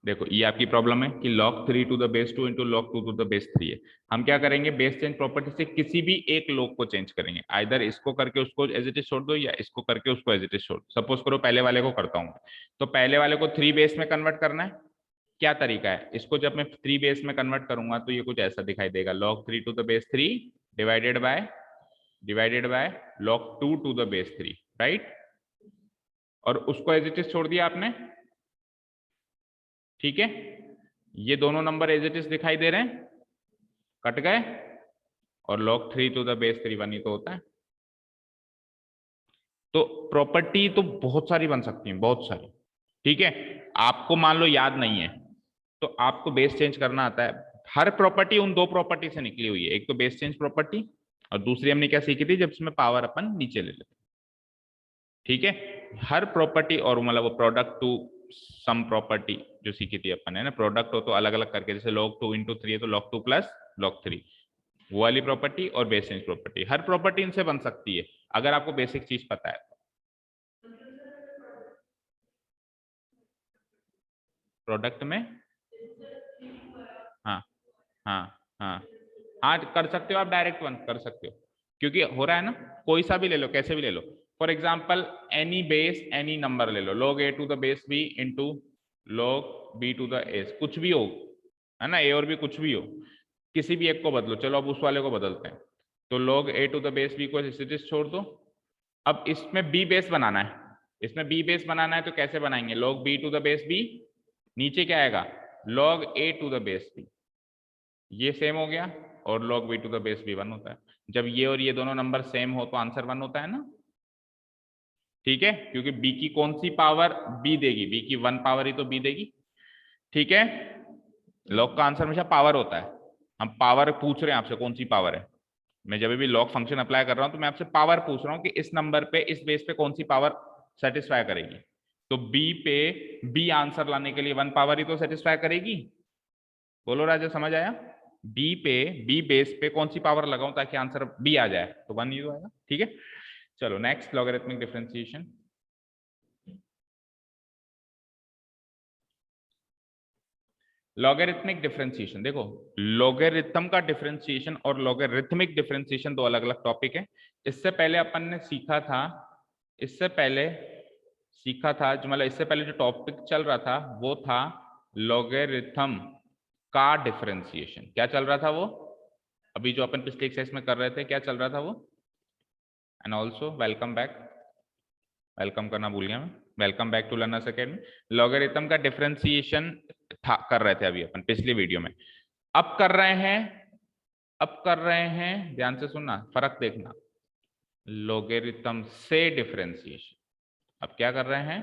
देखो ये आपकी प्रॉब्लम है कि log 3 to the base 2 into log 2 to the base 3 है। हम क्या करेंगे, बेस चेंज प्रॉपर्टी से किसी भी एक log को चेंज करेंगे, आइदर इसको करके उसको एज इट इज छोड़ दो या इसको करके उसको एज इट इज छोड़ दो। सपोज करो पहले वाले को करता हूँ, तो पहले वाले को 3 बेस में कन्वर्ट करना है। क्या तरीका है, इसको जब मैं 3 बेस में कन्वर्ट करूंगा तो ये कुछ ऐसा दिखाई देगा, log 3 to the base 3 divided by log 2 to the base 3, right. और उसको एज इट इज छोड़ दिया आपने, ठीक है। ये दोनों नंबर एज इट इज दिखाई दे रहे हैं, कट गए, और log 3 टू द बेस 3 1 ही तो होता है। तो प्रॉपर्टी तो बहुत सारी बन सकती है, बहुत सारी, ठीक है। आपको मान लो याद नहीं है, तो आपको बेस चेंज करना आता है। हर प्रॉपर्टी उन दो प्रॉपर्टी से निकली हुई है, एक तो बेस चेंज प्रॉपर्टी, और दूसरी हमने क्या सीखी थी, जब इसमें पावर अपन नीचे ले लेते, ठीक है। हर प्रॉपर्टी, और मतलब वो प्रोडक्ट टू सम प्रॉपर्टी जो सीखी थी अपन, है ना, प्रोडक्ट हो तो अलग अलग करके, जैसे log 2 इंटू 3 है तो log 2 प्लस log 3, वो वाली प्रॉपर्टी और बेस चेंज प्रॉपर्टी, हर प्रॉपर्टी इनसे बन सकती है अगर आपको बेसिक चीज पता है। प्रोडक्ट में, हाँ हाँ हाँ हाँ, कर सकते हो आप, डायरेक्ट वन कर सकते हो, क्योंकि हो रहा है ना, कोई सा भी ले लो, कैसे भी ले लो। For example any base any number ले लो, log a to the base b into log b to the s, कुछ भी हो, है ना, a और b कुछ भी हो, किसी भी एक को बदलो। चलो अब उस वाले को बदलते हैं, तो log a to the base b को इस छोड़ दो। अब इसमें b बेस बनाना है, इसमें b बेस बनाना है तो कैसे बनाएंगे, log b to the base b, नीचे क्या आएगा, log a to the base b, ये सेम हो गया, और log b to the base b 1 होता है। जब ये और ये दोनों नंबर सेम हो तो आंसर 1 होता है ना, ठीक है, क्योंकि b की कौन सी पावर b देगी, b की 1 पावर ही तो b देगी, ठीक है। log का आंसर हमेशा पावर होता है, हम पावर पूछ रहे हैं आपसे कौन सी पावर है। मैं जब भी log फंक्शन अप्लाई कर रहा हूं तो मैं आपसे पावर पूछ रहा हूं कि इस नंबर पे इस बेस पे कौन सी पावर सेटिस्फाई करेगी, तो b पे b आंसर लाने के लिए 1 पावर ही तो सेटिस्फाई करेगी। बोलो राजा, समझ आया, बी पे बी बेस पे कौन सी पावर लगाऊं ताकि आंसर बी आ जाए, तो 1 ही आएगा, ठीक है। चलो next, logarithmic differentiation. Logarithmic differentiation, देखो लॉगरिथम का डिफरेंशिएशन और लॉगरिथमिक डिफरेंशिएशन दो अलग अलग टॉपिक है। इससे पहले अपन ने सीखा था, इससे पहले सीखा था जो, मतलब इससे पहले जो टॉपिक चल रहा था वो था लॉगरिथम का डिफरेंशिएशन। क्या चल रहा था वो, अभी जो अपन पिछले एक्सरसाइज में कर रहे थे, क्या चल रहा था वो। And also welcome back, welcome करना भूल गया मैं, welcome back to learners academy. Logarithm का डिफरेंशिएशन कर रहे थे अभी अपन पिछली वीडियो में, अब कर रहे हैं, अब कर रहे हैं, ध्यान से सुनना, फर्क देखना, लॉगरिथम से डिफरेंशिएशन। अब क्या कर रहे हैं,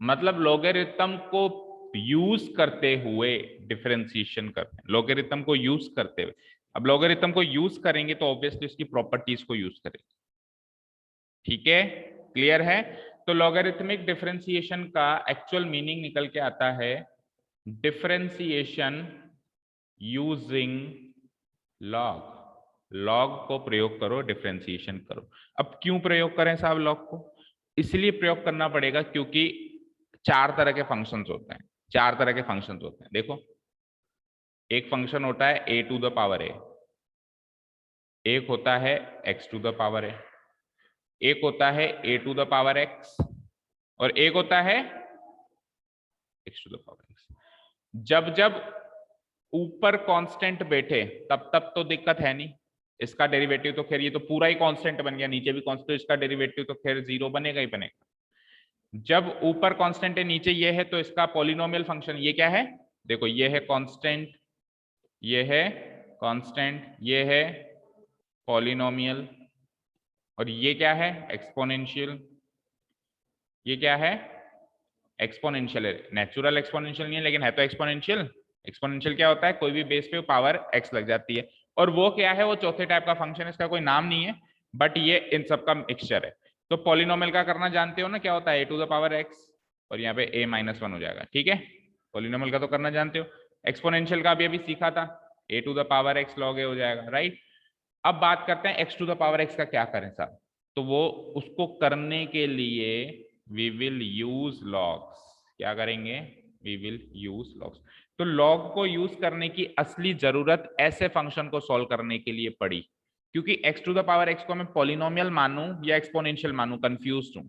मतलब लॉगरिथम को यूज करते हुए डिफरेंशिएशन करते हैं, लॉगरिथम को यूज करते हुए। अब लॉगरिथम को यूज करेंगे तो ऑब्वियसली उसकी प्रॉपर्टीज को यूज करेंगे, ठीक है, क्लियर है। तो लॉगरिथमिक डिफरेंशिएशन का एक्चुअल मीनिंग निकल के आता है डिफरेंशिएशन यूजिंग लॉग, लॉग को प्रयोग करो, डिफरेंशिएशन करो। अब क्यों प्रयोग करें साहब लॉग को, इसलिए प्रयोग करना पड़ेगा क्योंकि चार तरह के फंक्शंस होते हैं, चार तरह के फंक्शंस होते हैं। देखो एक फंक्शन होता है a to the power a, एक होता है x to the power a, एक होता है a to the power x, और एक होता है x to the power x. जब जब ऊपर कांस्टेंट बैठे तब तब तो दिक्कत है नहीं, इसका डेरिवेटिव तो खैर ये तो पूरा ही कांस्टेंट बन गया, नीचे भी कांस्टेंट, इसका डेरिवेटिव तो खैर जीरो बनेगा ही बनेगा। जब ऊपर कांस्टेंट है नीचे ये है तो इसका पॉलिनोमियल फंक्शन, ये क्या है, देखो ये है कांस्टेंट, ये है कांस्टेंट, ये है पॉलिनोमियल, और ये क्या है एक्सपोनेंशियल, ये क्या है एक्सपोनेंशियल है, नेचुरल एक्सपोनेंशियल नहीं है लेकिन है तो एक्सपोनेंशियल। एक्सपोनेंशियल क्या होता है, कोई भी बेस पे पावर एक्स लग जाती है, और वो क्या है, वो चौथे टाइप का फंक्शन है, इसका कोई नाम नहीं है, बट ये इन सब का मिक्सचर है। तो पॉलिनोमियल का करना जानते हो ना, क्या होता है a to the power x, और यहाँ पे ए माइनस वन हो जाएगा, ठीक है। पॉलिनोमियल का तो करना जानते हो। एक्सपोनेंशियल का भी अभी सीखा था, a to the power x log a हो जाएगा, राइट। अब बात करते हैं x to the power x का क्या करें साहब, तो वो उसको करने के लिए वी विल यूज लॉग्स, क्या करेंगे, वी विल यूज लॉग्स। तो लॉग को यूज करने की असली जरूरत ऐसे फंक्शन को सॉल्व करने के लिए पड़ी, क्योंकि x to the power x को मैं पॉलिनोमियल मानूं या एक्सपोनेंशियल मानूं, कंफ्यूज हूं।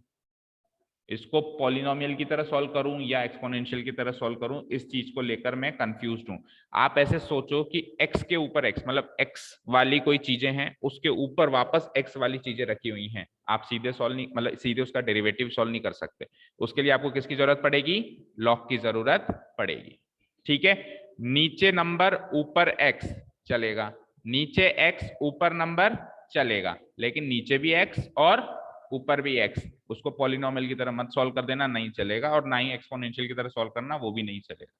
इसको पॉलिनोमियल की तरह सॉल्व करूं या एक्सपोनेंशियल की तरह सॉल्व करूं, इस चीज को लेकर मैं कंफ्यूज्ड हूं। आप ऐसे सोचो कि x के ऊपर x, मतलब x वाली कोई चीजें हैं, उसके ऊपर वापस x वाली चीजें रखी हुई हैं। आप सीधे सॉल्व नहीं, मतलब सीधे उसका डेरिवेटिव सॉल्व नहीं कर सकते। उसके लिए आपको किसकी जरूरत पड़ेगी, लॉग की जरूरत पड़ेगी। ठीक है, नीचे नंबर ऊपर x चलेगा, नीचे x ऊपर नंबर चलेगा, लेकिन नीचे भी x और ऊपर भी x, उसको पॉलिनोमियल की तरह मत सॉल्व कर देना, नहीं चलेगा, और ना ही एक्सपोनेंशियल की तरह सॉल्व करना, वो भी नहीं चलेगा।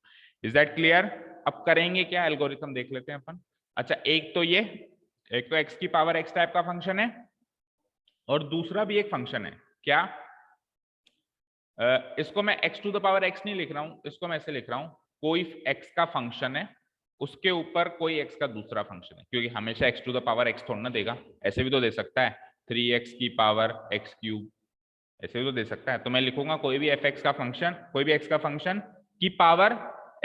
Is that clear? अब करेंगे क्या, एल्गोरिथम देख लेते हैं अपन। अच्छा, एक तो ये, एक तो x की पावर x टाइप का फंक्शन है, और दूसरा भी एक फंक्शन है, क्या, इसको मैं x to the power x नहीं लिख रहा हूं, इसको मैं ऐसे लिख रहा हूं, कोई x का फंक्शन है, उसके ऊपर कोई x का दूसरा फंक्शन है, क्योंकि हमेशा x to the power x थोड़ा ना देगा, ऐसे भी तो दे सकता है 3x की पावर x क्यूब, ऐसे भी तो दे सकता है। तो मैं लिखूंगा कोई भी fx का फंक्शन, कोई भी x का फंक्शन की पावर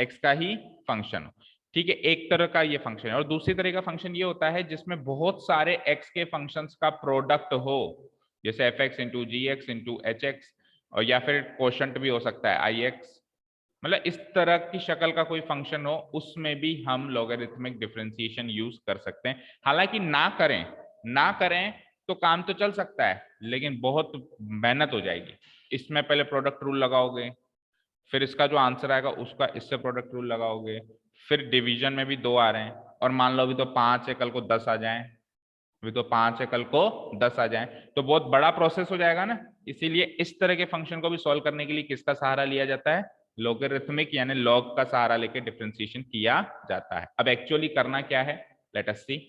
x का ही फंक्शन। ठीक है, एक तरह का ये फंक्शन है। और दूसरी तरह का फंक्शन ये होता है जिसमें बहुत सारे x के फंक्शंस का प्रोडक्ट हो, जैसे fx इंटू जी एक्स इंटू एच एक्स, और या फिर कोशंट भी हो सकता है आई एक्स, मतलब इस तरह की शक्ल का कोई फंक्शन हो, उसमें भी हम लॉगरिथमिक डिफरेंशिएशन यूज कर सकते हैं। हालांकि ना करें तो काम तो चल सकता है, लेकिन बहुत मेहनत हो जाएगी। इसमें पहले प्रोडक्ट रूल लगाओगे, फिर इसका जो आंसर आएगा उसका इससे प्रोडक्ट रूल लगाओगे, फिर डिवीजन में भी 2 आ रहे हैं, और मान लो अभी तो 5 है, कल को 10 आ जाए, अभी तो 5 है, कल को 10 आ जाए, तो बहुत बड़ा प्रोसेस हो जाएगा ना। इसीलिए इस तरह के फंक्शन को भी सॉल्व करने के लिए किसका सहारा लिया जाता है, लॉगरिथमिक यानी लॉग का सहारा लेकर डिफरेंशिएशन किया जाता है। अब एक्चुअली करना क्या है, let us C.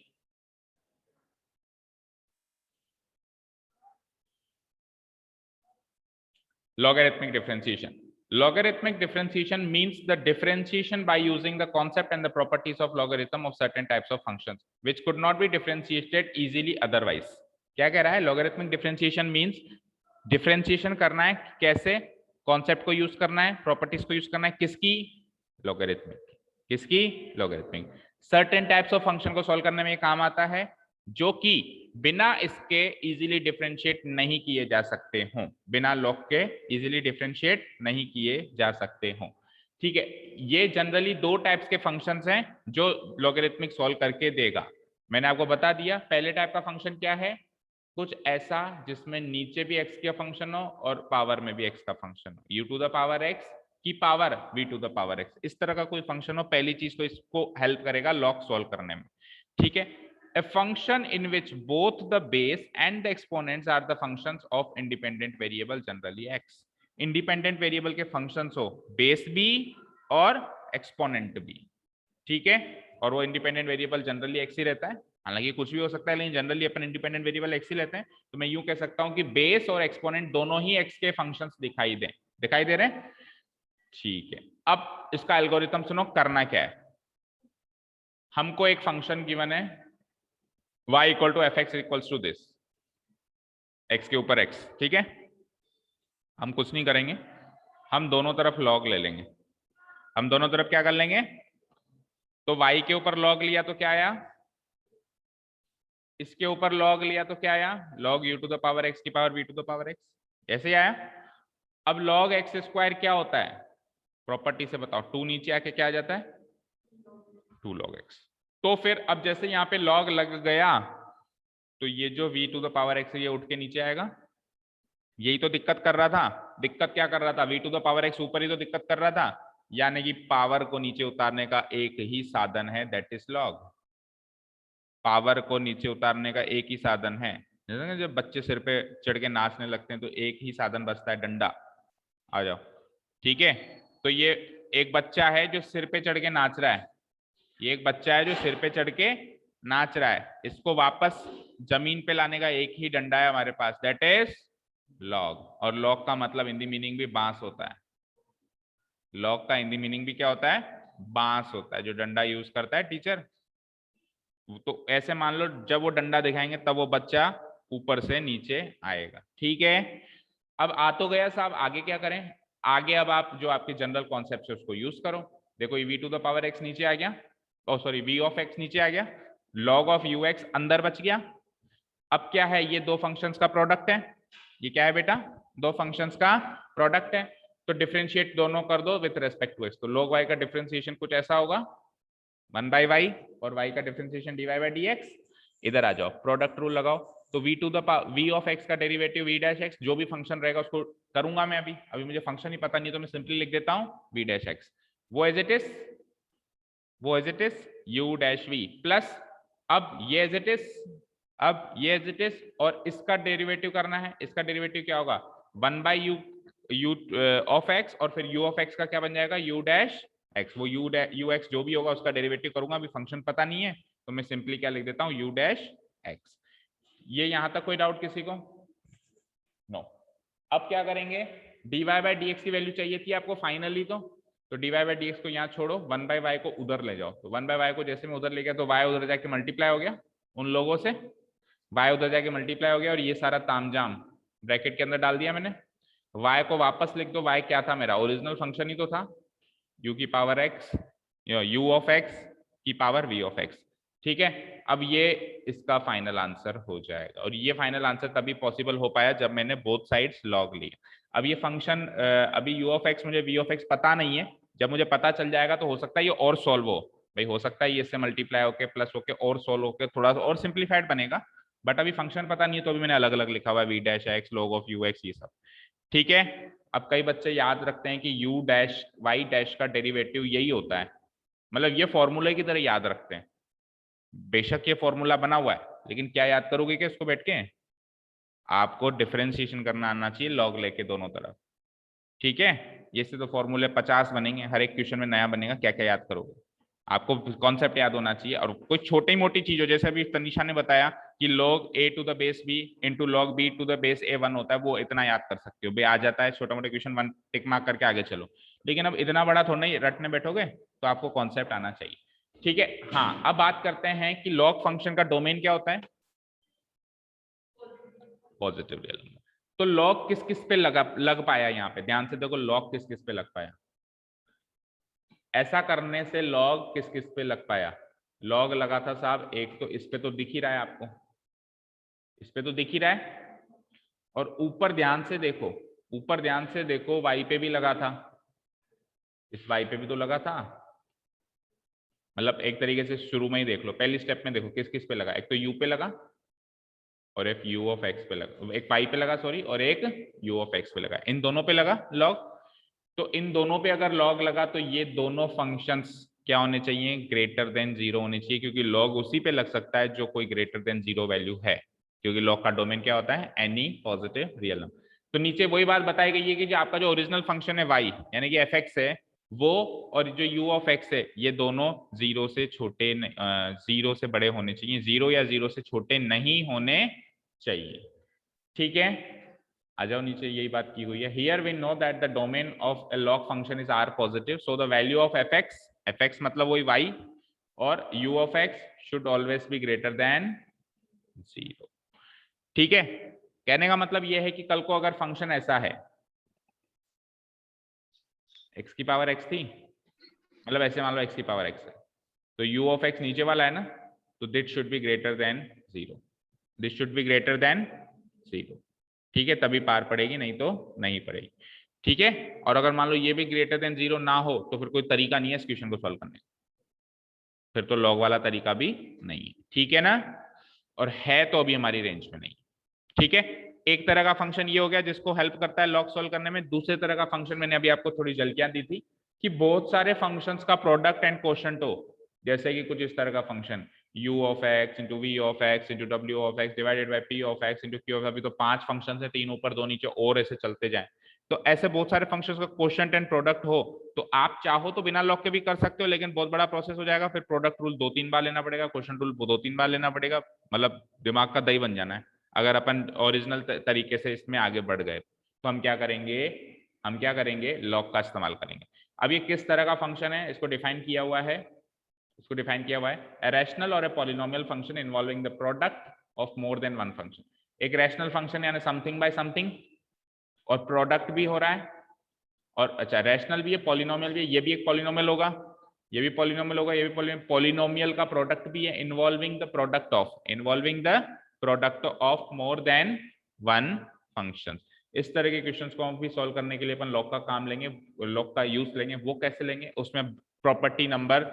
Logarithmic differentiation. Logarithmic differentiation means the differentiation by using the concept and the properties of logarithm of certain types of functions, which could not be differentiated easily otherwise. क्या कह रहा है, logarithmic differentiation means differentiation करना है कैसे, concept को use करना है, प्रॉपर्टीज को यूज करना है, किसकी, logarithmic, किसकी, logarithmic। certain types of function को सॉल्व करने में काम आता है, जो कि बिना इसके इजीली डिफरेंशिएट नहीं किए जा सकते हों, बिना लॉग के इजीली डिफरेंशिएट नहीं किए जा सकते हों। ठीक है, ये जनरली 2 टाइप्स के फंक्शंस हैं जो लॉगरिथमिक सॉल्व करके देगा। मैंने आपको बता दिया पहले टाइप का फंक्शन क्या है, कुछ ऐसा जिसमें नीचे भी x का फंक्शन हो और पावर में भी x का फंक्शन हो, u to the power x की power v to the power x, इस तरह का कोई फंक्शन हो, पहली चीज तो इसको हेल्प करेगा लॉग सॉल्व करने में। ठीक है, a function in which both the base and the exponents are the functions of independent variable, generally x। independent variable के functions हो base भी और exponent भी, ठीक है, और वो independent variable generally x ही रहता है, हालांकि कुछ भी हो सकता है, लेकिन जनरली अपन इंडिपेंडेंट वेरिएबल x ही लेते हैं। तो मैं यूं कह सकता हूं कि बेस और एक्सपोनेंट दोनों ही x के फंक्शंस दिखाई दे रहे हैं। ठीक है, अब इसका एल्गोरिथम सुनो, करना क्या है, हमको एक फंक्शन गिवन है y equal to f x equals to this, x के ऊपर x, ठीक है, हम कुछ नहीं करेंगे, हम दोनों तरफ log ले लेंगे, हम दोनों तरफ क्या कर लेंगे, तो y के ऊपर log लिया तो क्या आया, इसके ऊपर log लिया तो क्या आया, log u to the power x की power v to the power x, ऐसे ही आया। अब log x स्क्वायर क्या होता है, प्रॉपर्टी से बताओ, 2 नीचे आके क्या आ जाता है, 2 log x। तो फिर अब जैसे यहाँ पे log लग गया, तो ये जो v to the power x है ये उठ के नीचे आएगा, यही तो दिक्कत कर रहा था। दिक्कत क्या कर रहा था, v to the power x ऊपर ही तो दिक्कत कर रहा था, यानी कि पावर को नीचे उतारने का एक ही साधन है, दैट इज log। पावर को नीचे उतारने का एक ही साधन है, जैसे जब बच्चे सिर पे चढ़ के नाचने लगते हैं तो एक ही साधन बचता है, डंडा। आ जाओ, ठीक है, तो ये एक बच्चा है जो सिर पे चढ़ के नाच रहा है, ये एक बच्चा है जो सिर पे चढ़ के नाच रहा है, इसको वापस जमीन पे लाने का एक ही डंडा है हमारे पास, दैट इज लॉग। और लॉग का मतलब हिंदी मीनिंग भी बांस होता है, लॉग का हिंदी मीनिंग भी क्या होता है, बांस होता है, जो डंडा यूज करता है टीचर। तो ऐसे मान लो जब वो डंडा दिखाएंगे तब वो बच्चा ऊपर से नीचे आएगा, ठीक है। अब आ तो गया साहब, आगे क्या करें, आगे अब आप जो आपके जनरल कॉन्सेप्ट है उसको यूज करो। देखो ये v⁴ नीचे आ गया, ओ सॉरी v(x) नीचे आ गया, log(ux) अंदर बच गया। अब क्या है, ये दो फंक्शंस का प्रोडक्ट है। ये क्या है बेटा, दो फंक्शंस का प्रोडक्ट है। तो डिफरेंशिएट दोनों कर दो विथ रेस्पेक्ट टू x। तो log y का डिफरेंशिएशन कुछ ऐसा होगा 1/y, और y का डिफरेंशिएशन dy/dx। इधर आ जाओ, प्रोडक्ट रूल लगाओ। तो v(x) का डेरिवेटिव v'(x), जो भी फंक्शन रहेगा उसको करूंगा मैं। अभी मुझे फंक्शन ही पता नहीं, तो मैं सिंपली लिख देता हूं v'(x), वो as it is u'(v) plus अब ये एज इट इज, और इसका डेरिवेटिव करना है। इसका डेरिवेटिव क्या होगा 1/u(x), और फिर u(x) का क्या बन जाएगा u'(x), वो ux जो भी होगा उसका डेरिवेटिव करूंगा। अभी फंक्शन पता नहीं है तो मैं सिंपली क्या लिख देता हूं u'(x). ये यहां तक कोई डाउट किसी को? नो। अब क्या करेंगे, dy/dx की वैल्यू चाहिए थी आपको फाइनली, तो dy/dx को यहाँ छोड़ो, 1/y को उधर ले जाओ। तो 1/y को जैसे मैं उधर ले गया तो y उधर जाके मल्टीप्लाई हो गया उन लोगों से, y उधर जाके मल्टीप्लाई हो गया, और ये सारा तामझाम ब्रैकेट के अंदर डाल दिया मैंने। y को वापस लिख दो, y क्या था मेरा, ओरिजिनल फंक्शन ही तो था, u⁴x u(x)v(x). ठीक है, अब ये इसका फाइनल आंसर हो जाएगा, और ये फाइनल आंसर तभी पॉसिबल हो पाया जब मैंने बोथ साइड्स लॉग लिया। अब ये फंक्शन अभी u(x) मुझे v(x) पता नहीं है, जब मुझे पता चल जाएगा तो हो सकता है ये और सॉल्व हो भाई, हो सकता है ये इससे मल्टीप्लाई होके प्लस होके और सॉल्व होके थोड़ा सा और सिंप्लीफाइड बनेगा, बट अभी फंक्शन पता नहीं है तो अभी मैंने अलग अलग लिखा हुआ है v'(x) log(ux) ये सब। ठीक है, अब कई बच्चे याद रखते हैं कि u'(y) का डेरिवेटिव यही होता है, मतलब ये फॉर्मूले की तरह याद रखते हैं। बेशक ये फॉर्मूला बना हुआ है, लेकिन क्या याद करोगे कि इसको बैठ के, आपको डिफरेंशिएशन करना आना चाहिए लॉग लेके दोनों तरफ। ठीक है, ये से तो फॉर्मूले 50 बनेंगे, हर एक क्वेश्चन में नया बनेगा, क्या क्या याद करोगे? आपको कॉन्सेप्ट याद होना चाहिए, और कोई छोटी मोटी चीज हो, जैसे अभी तनिषा ने बताया कि log a⁴b into log b⁴a1 होता है, वो इतना याद कर सकते हो, बे आ जाता है, छोटा मोटा क्वेश्चन 1 टिक मार्क करके आगे चलो। लेकिन अब इतना बड़ा थोड़ा नहीं रटने बैठोगे, तो आपको कॉन्सेप्ट आना चाहिए। ठीक है, हाँ अब बात करते हैं कि log फंक्शन का डोमेन क्या होता है, पॉजिटिव रियल नंबर। तो log किस किस पे लग पाया, यहाँ पे ध्यान से देखो, log किस किस पे लग पाया, ऐसा करने से log किस किस पे लग पाया, log लगा था साहब एक तो इस पे तो दिख ही रहा है आपको, इस पे तो दिख ही रहा है, और ऊपर ध्यान से देखो, ऊपर ध्यान से देखो y पे भी लगा था, इस y पे भी तो लगा था। मतलब एक तरीके से शुरू में ही देख लो, पहली स्टेप में देखो किस किस पे लगा, एक तो u पे लगा और एक u(x) पे लगा, एक y पे लगा सॉरी, और एक u(x) पे लगा, इन दोनों पे लगा log। तो इन दोनों पे अगर log लगा तो ये दोनों फंक्शंस क्या होने चाहिए, ग्रेटर देन 0 होने चाहिए, क्योंकि log उसी पे लग सकता है जो कोई ग्रेटर देन 0 वैल्यू है, क्योंकि log का डोमेन क्या होता है, एनी पॉजिटिव रियल नंबर। तो नीचे वही बात बताई गई है कि जो आपका जो ओरिजिनल फंक्शन है y यानी कि fx है वो, और जो u(x) है ये दोनों 0 से छोटे 0 से बड़े होने चाहिए, 0 या 0 से छोटे नहीं होने चाहिए। ठीक है, आ जाओ नीचे, यही बात की हुई है। Here we know that the domain of a log function is r positive, so the value of fx मतलब वही y, और u(x) should always be greater than 0। ठीक है, कहने का मतलब यह है कि कल को अगर फंक्शन ऐसा है, x की पावर x थी, मतलब ऐसे मान लो x की पावर x है, तो u(x) नीचे वाला है ना, तो this should be greater than 0, this should be greater than 0। ठीक है, तभी पार पड़ेगी, नहीं तो नहीं पड़ेगी। ठीक है, और अगर मान लो ये भी ग्रेटर देन 0 ना हो तो फिर कोई तरीका नहीं है इस क्वेश्चन को सॉल्व करने का, फिर तो लॉग वाला तरीका भी नहीं है। ठीक है ना, और है तो अभी हमारी रेंज में नहीं। ठीक है, एक तरह का फंक्शन ये हो गया जिसको हेल्प करता है लॉग सॉल्व करने में। दूसरे तरह का फंक्शन मैंने अभी आपको थोड़ी झलकियां दी थी कि बहुत सारे फंक्शंस का प्रोडक्ट एंड कोशेंट हो, जैसे कि कुछ इस तरह का function u(x) into v(x) into w(x) divided by p(x) into q(x). अभी तो 5 फंक्शन है, 3 ऊपर 2 नीचे, और ऐसे चलते जाएं। तो ऐसे बहुत सारे फंक्शंस का कोशेंट एंड प्रोडक्ट हो तो आप चाहो तो बिना लॉग के भी कर सकते हो, लेकिन बहुत बड़ा प्रोसेस हो जाएगा, फिर प्रोडक्ट रूल 2-3 बार लेना पड़ेगा, क्वेश्चन रूल 2-3 बार लेना पड़ेगा, मतलब दिमाग का दही बन जाना है। अगर अपन ओरिजिनल तरीके से इसमें आगे बढ़ गए तो हम क्या करेंगे, लॉग का इस्तेमाल करेंगे। अब ये किस तरह का फंक्शन है, इसको डिफाइन किया हुआ है, ए रैशनल और a polynomial function involving the product of more than one function. एक रैशनल फंक्शन यानी समथिंग बाय समथिंग, और प्रोडक्ट भी हो रहा है, और अच्छा रैशनल भी है, पॉलिनोमियल भी है, ये भी एक पॉलिनोमियल होगा, ये भी पॉलिनोमियल होगा, ये भी पॉलिनोमियल का प्रोडक्ट भी है, involving the product of more than one function. इस तरह के क्वेश्चंस को हम भी सॉल्व करने के लिए अपन लॉग का काम लेंगे, लॉग का यूज लेंगे। वो कैसे लेंगे, उसमें प्रॉपर्टी नंबर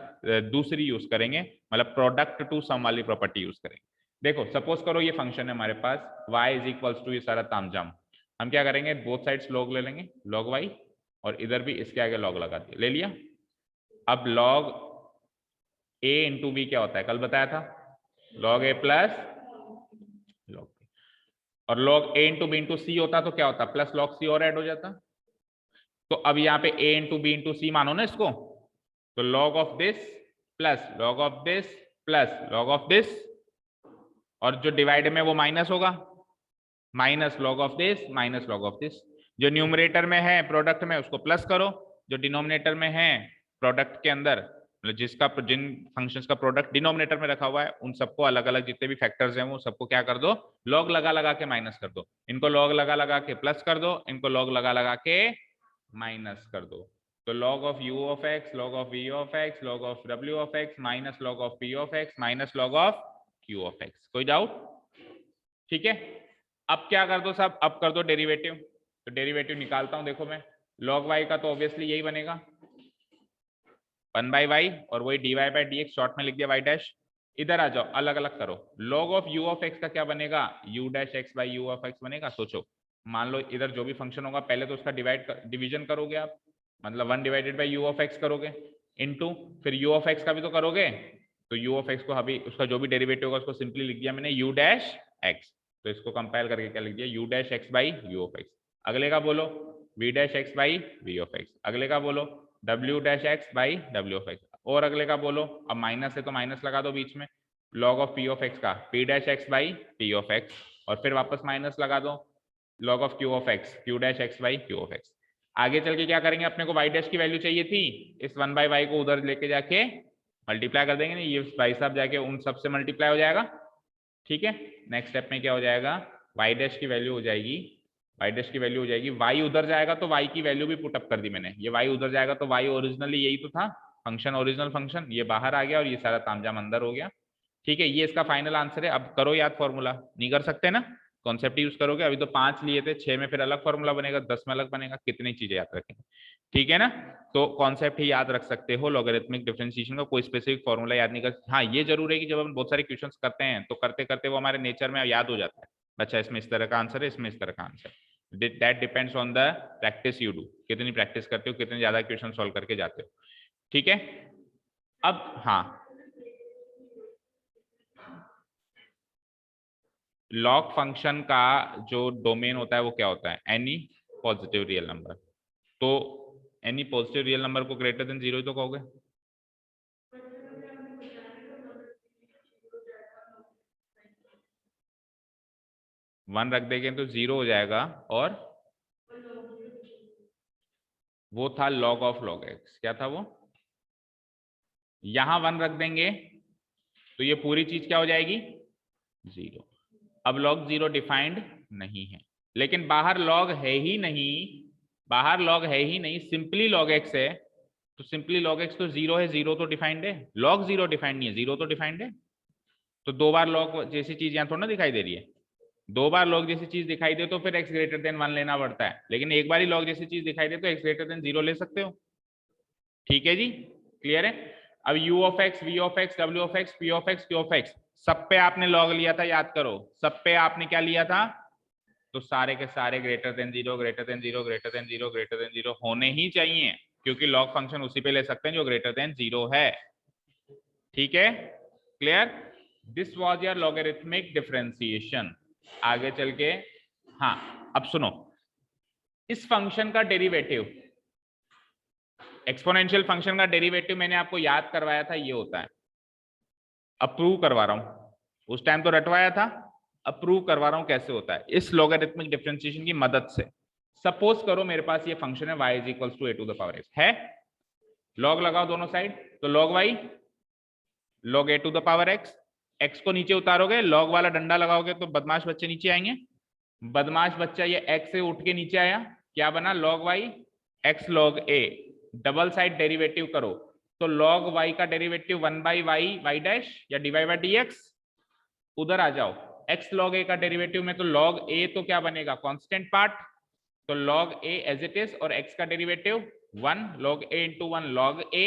दूसरी यूज करेंगे, मतलब प्रोडक्ट टू सम वाली प्रॉपर्टी यूज करेंगे। देखो सपोज करो ये फंक्शन है हमारे पास y इज इक्वल्स टू ये सारा तामझाम, हम क्या करेंगे बोथ साइड्स लॉग ले लेंगे, लॉग y, और इधर भी इसके आगे लॉग लगा दिया, ले लिया। अब लॉग a इंटू बी क्या होता है, कल बताया था, लॉग a प्लस लॉग, और log a into b into c होता तो क्या होता, प्लस लॉग सी और ऐड हो जाता। तो अब यहाँ पे a इंटू बी इंटू सी मानो ना इसको, तो log of this plus log of this plus log of this, और जो डिवाइड में वो माइनस होगा, minus log of this minus log of this. जो न्यूमरेटर में है प्रोडक्ट में उसको प्लस करो, जो डिनोमिनेटर में है प्रोडक्ट के अंदर, मतलब जिसका जिन फंक्शंस का प्रोडक्ट डिनोमिनेटर में रखा हुआ है उन सबको अलग अलग जितने भी फैक्टर्स हैं वो सबको क्या कर दो, लॉग लगा लगा के माइनस कर दो, इनको लॉग लगा लगा के प्लस कर दो, इनको लॉग लगा लगा के माइनस कर दो। तो log of u of x, log of v of x, log of w of x minus log of p of x minus log of q of x। कोई डाउट? ठीक है, अब क्या कर दो साहब, अब कर दो डेरिवेटिव। तो डेरिवेटिव निकालता हूं, देखो मैं log y का तो ऑब्वियसली यही बनेगा 1 बाई वाई, और वही dy बाई dx शॉर्ट में लिख दिया y डैश। इधर आ जाओ, अलग अलग करो, log of u of x का क्या बनेगा, u dash x by u of x बनेगा। सोचो, मान लो इधर जो भी फंक्शन होगा पहले तो उसका डिवीजन करोगे आप, मतलब 1 divided by u of x करोगे, इनटू फिर u ऑफ x का भी तो करोगे, तो u ऑफ x को अभी उसका जो भी डेरिवेटिव होगा उसको सिंपली लिख दिया मैंने u डैश x, तो इसको कंपाइल करके क्या लिख दिया, u dash x by u of x। अगले का बोलो v dash x by v of x, अगले का बोलो w dash x by w of x, और अगले का बोलो, अब माइनस है तो माइनस लगा दो बीच में, log of p of x का p dash x by p of x, और फिर वापस माइनस लगा दो log of q of x q dash x by q of x। आगे चल के क्या करेंगे, अपने को y डैश की वैल्यू चाहिए थी, इस 1 बाई वाई को उधर लेके जाके मल्टीप्लाई कर देंगे, ये भाई साहब जाके उन सबसे मल्टीप्लाई हो जाएगा। ठीक है, नेक्स्ट स्टेप में क्या हो जाएगा, y डैश की वैल्यू हो जाएगी, y डैश की वैल्यू हो जाएगी, y उधर जाएगा तो y की वैल्यू भी पुटअप कर दी मैंने, ये y उधर जाएगा तो y ओरिजिनली यही तो था फंक्शन, ओरिजिनल फंक्शन, ये बाहर आ गया और ये सारा तामझाम अंदर हो गया। ठीक है, ये इसका फाइनल आंसर है। अब करो याद फॉर्मूला, नहीं कर सकते ना, कॉन्सेप्ट यूज करोगे, अभी तो 5 लिए थे, 6 में फिर अलग फॉर्मूला बनेगा, 10 में अलग बनेगा, कितनी चीजें याद रखेंगे। ठीक है ना, तो कॉन्सेप्ट ही याद रख सकते हो, लॉगरिथमिक डिफरेंशिएशन का कोई स्पेसिफिक फॉर्मूला याद नहीं कर। हाँ ये जरूर है कि जब हम बहुत सारे क्वेश्चंस करते हैं तो करते करते वो हमारे नेचर में याद हो जाता है, अच्छा इसमें इस तरह का आंसर है, इसमें इस तरह का answer, that depends on the practice you do, कितनी प्रैक्टिस करते हो, कितने ज्यादा क्वेश्चन सॉल्व करके जाते हो। ठीक है, अब हाँ लॉग फंक्शन का जो डोमेन होता है वो क्या होता है, एनी पॉजिटिव रियल नंबर, तो एनी पॉजिटिव रियल नंबर को ग्रेटर देन 0 ही तो कहोगे। वन रख देंगे तो 0 हो जाएगा, और वो था log ऑफ log x, क्या था वो, यहां 1 रख देंगे तो ये पूरी चीज क्या हो जाएगी 0। अब log 0 डिफाइंड नहीं है, लेकिन बाहर log है ही नहीं, बाहर log है ही नहीं, सिंपली log x है, तो सिंपली log x तो 0 है, 0 तो डिफाइंड है, log 0 डिफाइंड नहीं है, 0 तो डिफाइंड है। तो दो बार log जैसी चीज यहाँ थोड़ा ना दिखाई दे रही है, दो बार log जैसी चीज दिखाई दे तो फिर x ग्रेटर देन 1 लेना पड़ता है, लेकिन एक बार ही log जैसी चीज दिखाई दे तो x ग्रेटर देन 0 ले सकते हो। ठीक है जी, क्लियर है। अब u of x, v of x, w of x, p of x, q of x, सब पे आपने log लिया था, याद करो, सब पे आपने क्या लिया था, तो सारे के सारे greater than 0 greater than 0 greater than 0 greater than 0 होने ही चाहिए, क्योंकि log फंक्शन उसी पे ले सकते हैं जो ग्रेटर देन 0 है। ठीक है, clear, this was your logarithmic differentiation. आगे चल के हाँ अब सुनो, इस फंक्शन का डेरिवेटिव, एक्सपोनेंशियल फंक्शन का डेरिवेटिव मैंने आपको याद करवाया था, ये होता है, अप्रूव करवा रहा हूं, उस टाइम तो रटवाया था, अप्रूव करवा रहा हूं कैसे होता है, इस लॉगरिथमिक डिफरेंशिएशन की मदद से। सपोज करो मेरे पास ये फंक्शन है y is equals to a to the power x है, लॉग लगाओ दोनों साइड, तो log y log a to the power x, x को नीचे उतारोगे, log वाला डंडा लगाओगे तो बदमाश बच्चे नीचे आएंगे, बदमाश बच्चा ये x से उठ के नीचे आया, क्या बना log y x log a, double side derivative करो तो log y का derivative 1 by y y dash या dy बाई dx। उधर आ जाओ, x log a का डेरिवेटिव में तो log a तो क्या बनेगा, कांस्टेंट पार्ट, तो log a as it is, और x का derivative 1 log a into 1 log a,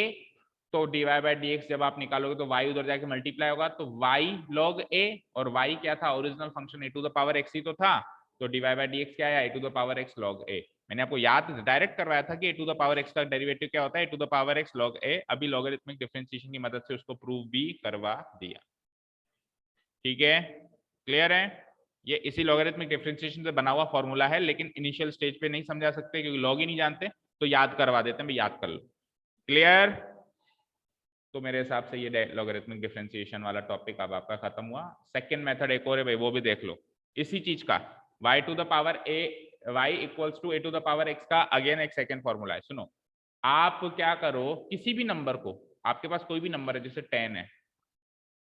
तो dy बाई dx जब आप निकालोगे तो y उधर जाके मल्टीप्लाई होगा, तो y log a, और y क्या था, original function a to the power x ही तो था, तो dy बाई dx क्या है, a to the power x log a। मैंने आपको याद डायरेक्ट करवाया था कि a to the power x का डेरिवेटिव क्या होता है, a to the power x log a। अभी लॉगरिथमिक डिफरेंशिएशन की मदद से उसको प्रूव भी करवा दिया। ठीक है, क्लियर है? ये इसी लॉगरिथमिक डिफरेंशिएशन से बना हुआ फॉर्मूला है, लेकिन इनिशियल स्टेज पे नहीं समझा सकते क्योंकि लॉग ही नहीं जानते, तो याद करवा देते हैं, भाई याद कर लो। क्लियर? तो मेरे हिसाब से ये लॉगरिथमिक डिफरेंशिएशन वाला टॉपिक अब आपका खत्म हुआ। सेकंड मेथड एक और है भाई, वो भी देख लो, इसी चीज का, y to the power a, y equals to a to the power x का अगेन एक सेकंड फॉर्मूला है। सुनो, आप क्या करो, किसी भी नंबर को, आपके पास कोई भी नंबर है जैसे 10 है,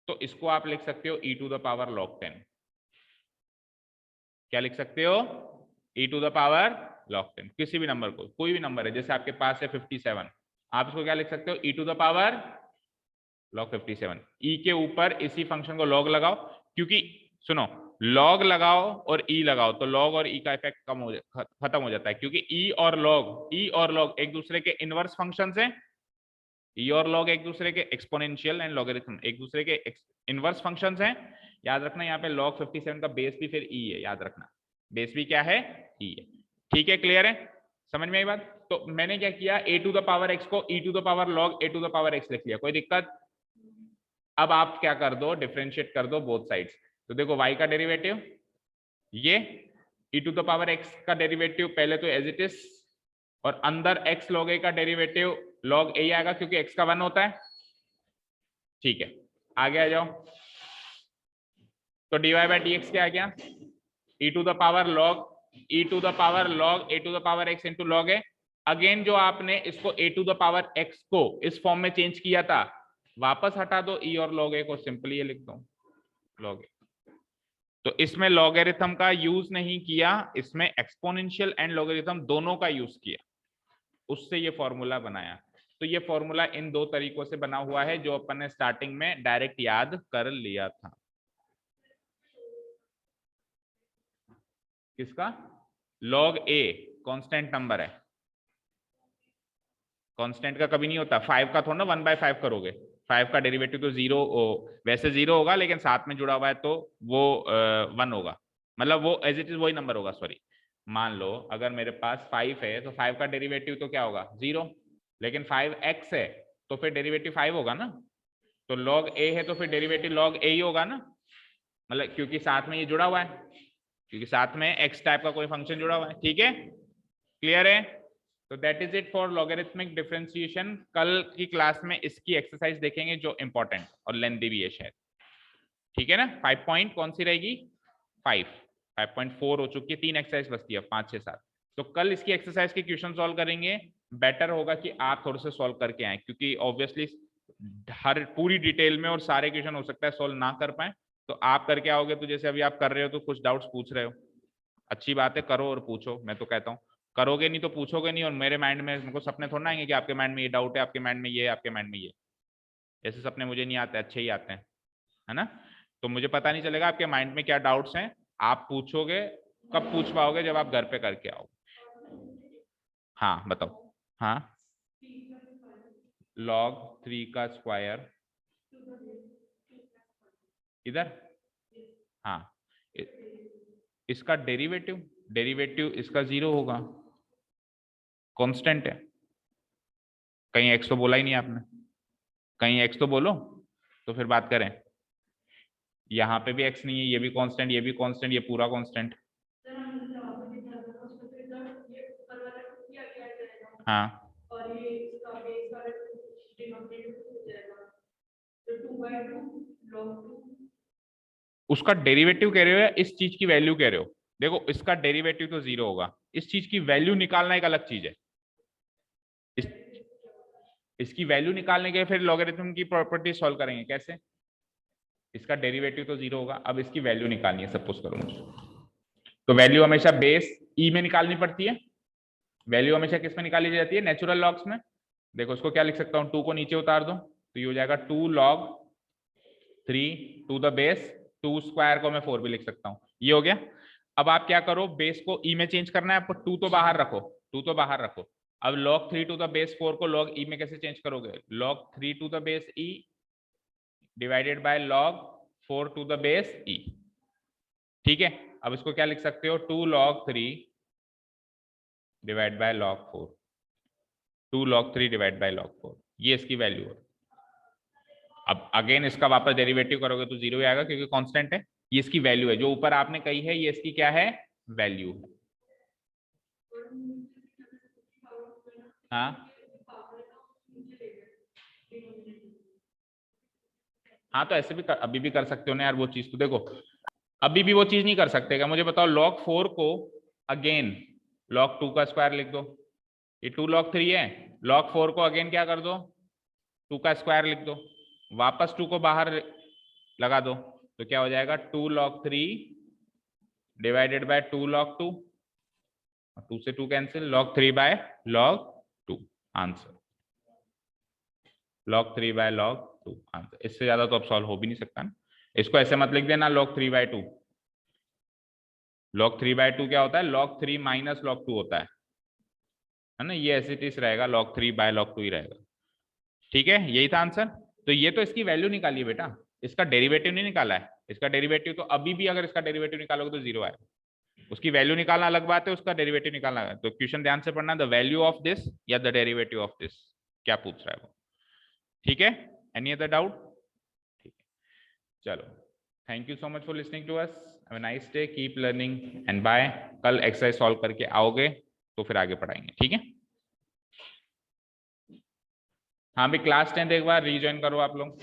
तो इसको आप लिख सकते हो e to the power log 10। क्या लिख सकते हो, e to the power log 10। किसी भी नंबर को, कोई भी नंबर है, जैसे आपके पास है 57, आप इसको क्या लिख सकते हो, e to the power log 57। e के ऊपर इसी फंक्शन को log लगाओ, क्योंकि सुनो, log लगाओ और e लगाओ तो log और e का इफेक्ट खत्म हो जाता है, क्योंकि e और log एक दूसरे के इनवर्स फंक्शंस हैं। e और log एक दूसरे के एक्सपोनेंशियल एंड लॉगरिथम एक दूसरे के इनवर्स फंक्शंस हैं। याद रखना, यहाँ पे log 57 का बेस भी फिर e है, याद रखना, बेस भी क्या है, e है। ठीक है, क्लियर है, समझ में आई बात? तो मैंने क्या किया, a to the power x को e to the power log a to the power x लिख लिया, कोई दिक्कत? अब आप क्या कर दो, डिफरेंशिएट कर दो बोथ साइड्स। तो देखो y का डेरिवेटिव ये, e to the power x का डेरिवेटिव पहले तो एज इट इज, और अंदर x log a का डेरिवेटिव log a आएगा क्योंकि x का 1 होता है। ठीक है, आगे आ जाओ, तो dy बाई dx क्या आ गया, e to the power log e to the power log a to the power x into log a। Again जो आपने इसको a to the power x को इस फॉर्म में चेंज किया था, वापस हटा दो e और log a को, सिंपली ये लिख दो log a। तो इसमें लॉगरिथम का यूज नहीं किया, इसमें एक्सपोनेंशियल एंड लॉगरिथम दोनों का यूज किया, उससे ये फॉर्मूला बनाया। तो ये फॉर्मूला इन दो तरीकों से बना हुआ है जो अपन ने स्टार्टिंग में डायरेक्ट याद कर लिया था। किसका, log a कांस्टेंट नंबर है, कांस्टेंट का कभी नहीं होता, 5 का थोड़ा ना 1/5 करोगे, 5 का डेरिवेटिव तो 0, वैसे 0 होगा लेकिन साथ में जुड़ा हुआ है तो वो 1 होगा, मतलब वो एज इट इज वही नंबर होगा। सॉरी, मान लो अगर मेरे पास 5 है तो 5 का डेरिवेटिव तो क्या होगा, 0, लेकिन 5x है तो फिर डेरिवेटिव 5 होगा ना, तो log a है तो फिर डेरिवेटिव log a ही होगा ना, मतलब क्योंकि साथ में ये जुड़ा हुआ है, क्योंकि साथ में x टाइप का कोई फंक्शन जुड़ा हुआ है। ठीक है, क्लियर है? तो that is it for logarithmic differentiation. कल की क्लास में इसकी एक्सरसाइज देखेंगे जो इंपॉर्टेंट और लेंथी भी है शायद। ठीक है ना, 5 पॉइंट कौन सी रहेगी, 5.4 हो चुकी है, 3 एक्सरसाइज बचती है, 5 6 7। तो कल इसकी एक्सरसाइज के क्वेश्चन सॉल्व करेंगे। बेटर होगा कि आप थोड़े से सॉल्व करके आए, क्योंकि ऑब्वियसली हर पूरी डिटेल में और सारे क्वेश्चन हो सकता है सॉल्व ना कर पाए, तो आप करके आओगे तो जैसे अभी आप कर रहे हो तो कुछ डाउट्स पूछ रहे हो, अच्छी बात है, करो और पूछो। मैं तो कहता हूँ करोगे नहीं तो पूछोगे नहीं, और मेरे माइंड में मेरे को सपने थोड़ा आएंगे कि आपके माइंड में ये डाउट है, आपके माइंड में ये है, आपके माइंड में ये, ऐसे सपने मुझे नहीं आते, अच्छे ही आते हैं, है ना? तो मुझे पता नहीं चलेगा आपके माइंड में क्या डाउट्स हैं। आप पूछोगे, कब पूछ पाओगे, जब आप घर पे करके आओगे। हाँ बताओ। हाँ, log 3 का स्क्वायर इधर, हाँ, इसका डेरिवेटिव, डेरिवेटिव इसका 0 होगा, कांस्टेंट है। कहीं x तो बोला ही नहीं आपने, कहीं x तो बोलो तो फिर बात करें। यहाँ पे भी x नहीं है, ये भी कांस्टेंट, ये भी कांस्टेंट, ये पूरा कांस्टेंट। हाँ, उसका डेरिवेटिव कह रहे हो या इस चीज की वैल्यू कह रहे हो? देखो इसका डेरिवेटिव तो 0 होगा, इस चीज की वैल्यू निकालना एक अलग चीज है। इस इसकी वैल्यू निकालने के फिर लॉगरिथम की प्रॉपर्टी सॉल्व करेंगे कैसे। इसका डेरिवेटिव तो 0 होगा, अब इसकी वैल्यू निकालनी है, सपोज करो मुझे, तो वैल्यू हमेशा बेस ई में निकालनी पड़ती है। वैल्यू हमेशा किस में निकाली जाती है? नेचुरल लॉग्स में। देखो उसको क्या लिख सकता हूँ, 2 को नीचे उतार दो तो ये हो जाएगा 2 log 3 to the base 2 square को मैं 4 भी लिख सकता हूँ। ये हो गया। अब आप क्या करो, बेस को ई में चेंज करना है आपको, 2 तो बाहर रखो, 2 तो बाहर रखो। अब log 3 टू द बेस 4 को log ई में कैसे चेंज करोगे? log 3 to the base e divided by log 4 to the base e. ठीक है, अब इसको क्या लिख सकते हो, 2 log 3 divide by log 4, 2 log 3 divide by log 4, ये इसकी वैल्यू है। अब अगेन इसका वापस डेरिवेटिव करोगे तो 0 ही आएगा क्योंकि कांस्टेंट है। ये इसकी वैल्यू है, जो ऊपर आपने कही है ये इसकी क्या है? वैल्यू। हाँ हाँ, तो ऐसे भी अभी भी कर सकते हो ना यार वो चीज। तो देखो अभी भी वो चीज नहीं कर सकते क्या? मुझे बताओ, log 4 को अगेन log 2 का स्क्वायर लिख दो, ये 2 log 3 है। log 4 को अगेन क्या कर दो, 2 का स्क्वायर लिख दो, वापस 2 को बाहर लगा दो तो क्या हो जाएगा, 2 log 3 डिवाइडेड बाय 2 log 2, 2 से 2 cancel, log 3 by log 2 answer. log 3 by log 2 answer. इससे ज्यादा तो अब सॉल्व हो भी नहीं सकता ना। इसको ऐसे मत लिख देना log 3 बाय 2। log 3 बाय 2 क्या होता है? log 3 माइनस log 2 होता है ना। ये ऐसे इस रहेगा, log 3 बाय log 2 ही रहेगा। ठीक है, यही था आंसर। तो ये तो इसकी वैल्यू निकाली बेटा, इसका डेरिवेटिव नहीं निकाला है। इसका डेरिवेटिव तो अभी भी अगर इसका डेरिवेटिव निकालोगे तो 0 आएगा। उसकी वैल्यू निकालना अलग बात है, उसका डेरिवेटिव निकालना है। तो क्वेश्चन ध्यान से पढ़ना, द वैल्यू ऑफ दिस या द डेरिवेटिव ऑफ दिस, क्या पूछ रहा है वो। ठीक है, एनी अदर डाउट? ठीक है, चलो, thank you so much for listening to us. Have a nice day, keep learning and bye. कल एक्सरसाइज सॉल्व करके आओगे तो फिर आगे पढ़ाएंगे। ठीक है, हाँ भी क्लास 10 एक बार रीज्वाइन करो आप लोग।